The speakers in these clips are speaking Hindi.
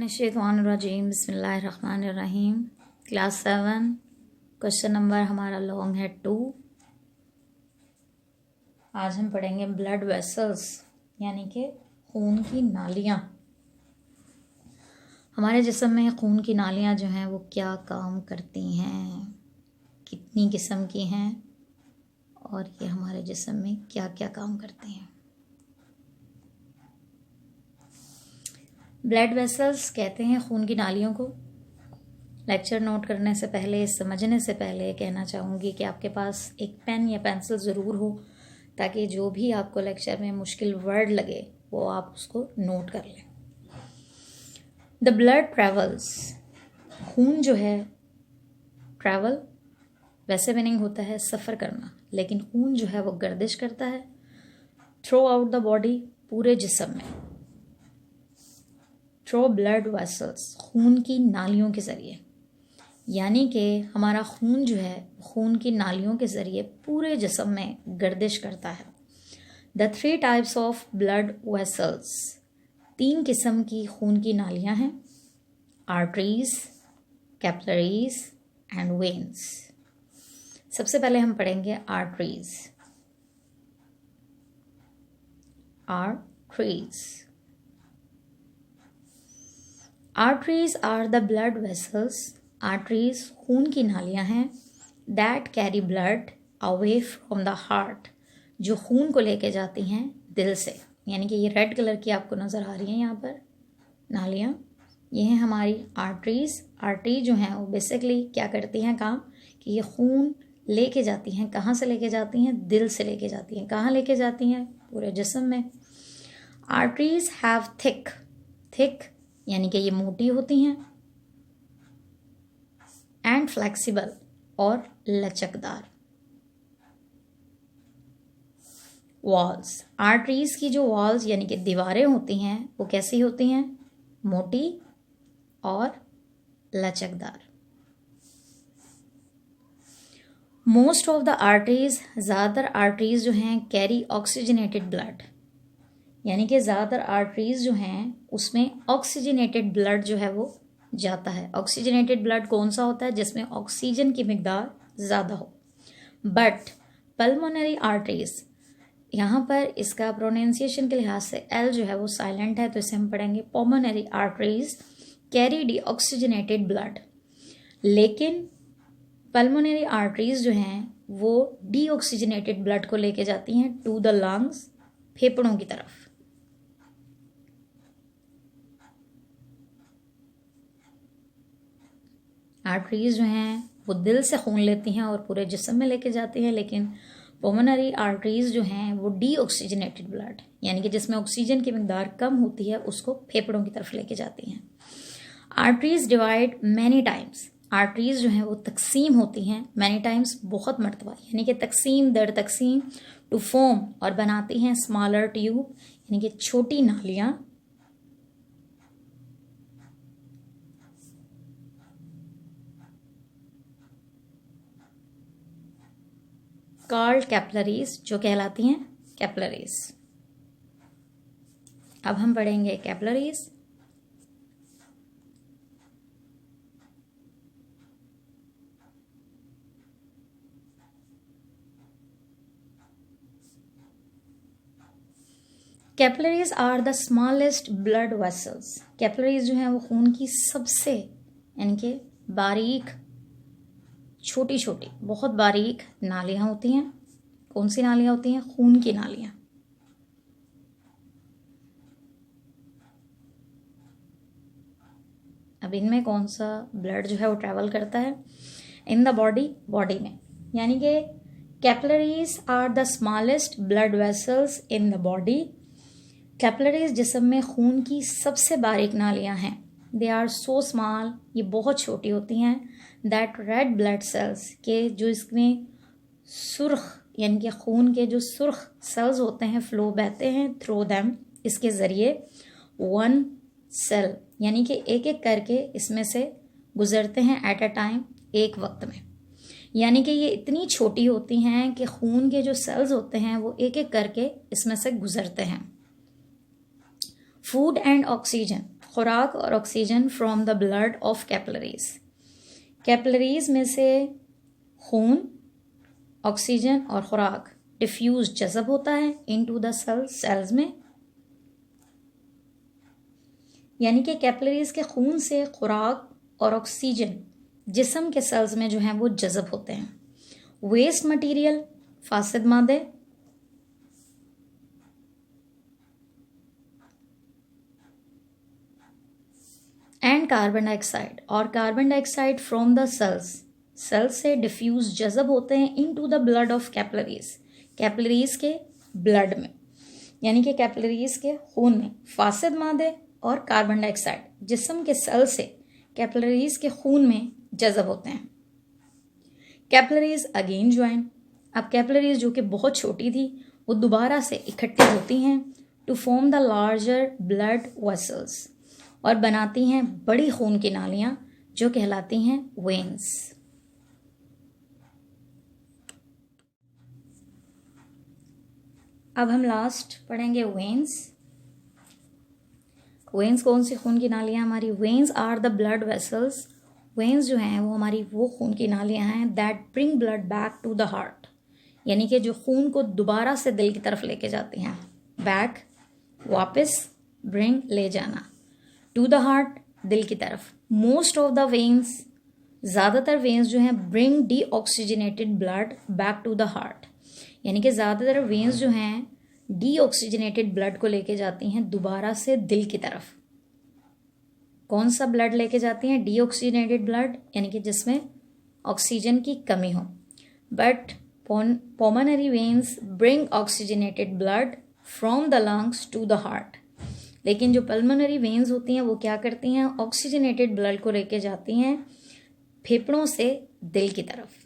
मिनश्शैतानिर्रजीम बिस्मिल्लाहिर्रहमानिर्रहीम। क्लास 7 क्वेश्चन नंबर हमारा लॉन्ग है 2। आज हम पढ़ेंगे ब्लड वेसल्स यानी कि खून की नालियाँ। हमारे जिस्म में खून की नालियाँ जो हैं वो क्या काम करती हैं, कितनी किस्म की हैं और ये हमारे जिस्म में क्या क्या काम करती हैं। ब्लड वेसल्स कहते हैं खून की नालियों को। लेक्चर नोट करने से पहले, समझने से पहले कहना चाहूँगी कि आपके पास एक पेन या पेंसिल ज़रूर हो, ताकि जो भी आपको लेक्चर में मुश्किल वर्ड लगे वो आप उसको नोट कर लें। द ब्लड ट्रैवल्स, खून जो है ट्रैवल वैसे मीनिंग होता है सफ़र करना, लेकिन खून जो है वो गर्दिश करता है थ्रू आउट द बॉडी, पूरे जिस्म में। थ्रू ब्लड वेसल्स, खून की नालियों के ज़रिए, यानी कि हमारा खून जो है खून की नालियों के ज़रिए पूरे जिस्म में गर्दिश करता है। The 3 types of blood vessels, 3 किस्म की खून की नालियाँ हैं, आर्टरीज, कैपिलरीज एंड वेन्स। सबसे पहले हम पढ़ेंगे arteries. Arteries are the blood vessels, arteries खून की नालियाँ हैं, that carry blood away from the heart, जो खून को लेके जाती हैं दिल से। यानी कि ये रेड कलर की आपको नज़र आ रही हैं यहाँ पर नालियाँ, ये हैं हमारी आर्टरीज। आर्टरी जो हैं वो बेसिकली क्या करती हैं काम, कि ये खून लेके जाती हैं। कहाँ से लेके जाती हैं? दिल से लेके जाती हैं। कहाँ लेके जाती हैं? पूरे जिस्म में। आर्टरीज हैव थिक यानी कि ये मोटी होती हैं, एंड फ्लेक्सिबल और लचकदार। वॉल्स, आर्टरीज की जो वॉल्स यानी कि दीवारें होती हैं वो कैसी होती हैं? मोटी और लचकदार। मोस्ट ऑफ द आर्टरीज, ज़्यादातर आर्टरीज जो हैं कैरी ऑक्सीजनेटेड ब्लड, यानी कि ज़्यादातर आर्टरीज जो हैं उसमें ऑक्सीजनेटेड ब्लड जो है वो जाता है। ऑक्सीजनेटेड ब्लड कौन सा होता है? जिसमें ऑक्सीजन की मिकदार ज़्यादा हो। बट पल्मोनरी आर्टरीज, यहाँ पर इसका प्रोनाउंसिएशन के लिहाज से एल जो है वो साइलेंट है, तो इसे हम पढ़ेंगे pulmonary arteries carry deoxygenated blood. लेकिन पल्मोनरी आर्टरीज जो हैं वो डीऑक्सीजनेटेड ब्लड को लेके जाती हैं टू द लंग्स, फेफड़ों की तरफ। आर्टरीज जो हैं वो दिल से खून लेती हैं और पूरे जिस्म में लेके जाती हैं, लेकिन पल्मोनरी आर्टरीज जो हैं वो डीऑक्सीजनेटेड ब्लड, यानी कि जिसमें ऑक्सीजन की मिकदार कम होती है, उसको फेफड़ों की तरफ लेके जाती हैं। Arteries divide many times, arteries जो हैं वो तकसीम होती हैं मैनी टाइम्स, बहुत मरतबा, यानी कि तकसीम दर तकसीम, टू फॉर्म, और बनाती हैं स्मॉलर ट्यूब, यानी कि छोटी नालियाँ। कॉल्ड कैपिलरीज, जो कहलाती हैं कैपिलरीज। अब हम पढ़ेंगे capillaries. Capillaries are the smallest blood vessels, capillaries जो हैं वो खून की सबसे यानी कि बारीक, छोटी छोटी, बहुत बारीक नालियाँ होती हैं। कौन सी नालियाँ होती हैं? खून की नालियाँ। अब इनमें कौन सा ब्लड जो है वो ट्रैवल करता है? इन द बॉडी, बॉडी में, यानी कि capillaries are the smallest blood vessels in the body. Capillaries जिस्म में खून की सबसे बारीक नालियाँ हैं। दे आर सो स्मॉल, ये बहुत छोटी होती हैं, दैट रेड ब्लड सेल्स, के जो इसमें सुर्ख यानी कि खून के जो सुर्ख सेल्स होते हैं फ्लो बहते हैं थ्रू देम, इसके ज़रिए। वन सेल यानी कि एक एक करके इसमें से गुजरते हैं एट अ टाइम, एक वक्त में, यानी कि ये इतनी छोटी होती हैं कि खून के जो सेल्स होते हैं वो एक एक करके इसमें से गुजरते हैं। फूड एंड ऑक्सीजन, खुराक और oxygen from the blood of capillaries. Capillaries में से खून, ऑक्सीजन और खुराक डिफ्यूज जज़ब होता है इनटू द सेल्स में, यानी कि कैपिलरीज के खून से खुराक और ऑक्सीजन जिस्म के सेल्स में जो हैं वो जज़ब होते हैं। वेस्ट मटेरियल, फासिद मादे, एंड कार्बन डाइऑक्साइड और carbon dioxide from the cells से डिफ्यूज जज़ब होते हैं into the blood of capillaries के ब्लड में, यानी कि कैपिलरीज के खून में फासिद मादे और कार्बन डाइऑक्साइड जिस्म के सेल से कैपिलरीज के खून में जज़ब होते हैं। कैपिलरीज अगेन ज्वाइन, अब कैपिलरीज जो कि बहुत छोटी थी वो दोबारा से इकट्ठी होती हैं to form the larger blood vessels और बनाती हैं बड़ी खून की नालियां जो कहलाती हैं वेन्स। अब हम लास्ट पढ़ेंगे वेन्स। वेन्स कौन सी खून की नालियां हमारी? Veins are the blood vessels. Veins जो हैं वो हमारी वो खून की नालियां हैं that bring blood back to the heart, यानी कि जो खून को दोबारा से दिल की तरफ लेके जाती हैं। बैक वापस, ब्रिंग ले जाना, टू द हार्ट दिल की तरफ। मोस्ट ऑफ द वेन्स, ज़्यादातर वेन्स जो हैं bring deoxygenated blood back to the heart, यानी कि ज़्यादातर वेन्स जो हैं डीऑक्सीजनेटेड ब्लड को लेके जाती हैं दोबारा से दिल की तरफ। कौन सा ब्लड लेके जाती हैं? डीऑक्सीजनेटेड ब्लड, यानी कि जिसमें ऑक्सीजन की कमी हो। But pulmonary veins bring oxygenated blood from the lungs to the heart, लेकिन जो पल्मोनरी वेन्स होती हैं वो क्या करती हैं? ऑक्सीजनेटेड ब्लड को लेके जाती हैं फेफड़ों से दिल की तरफ।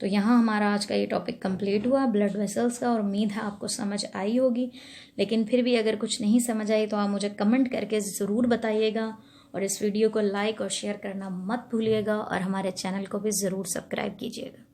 तो यहाँ हमारा आज का ये टॉपिक कंप्लीट हुआ ब्लड वेसल्स का, और उम्मीद है आपको समझ आई होगी। लेकिन फिर भी अगर कुछ नहीं समझ आई तो आप मुझे कमेंट करके ज़रूर बताइएगा, और इस वीडियो को लाइक और शेयर करना मत भूलिएगा, और हमारे चैनल को भी ज़रूर सब्सक्राइब कीजिएगा।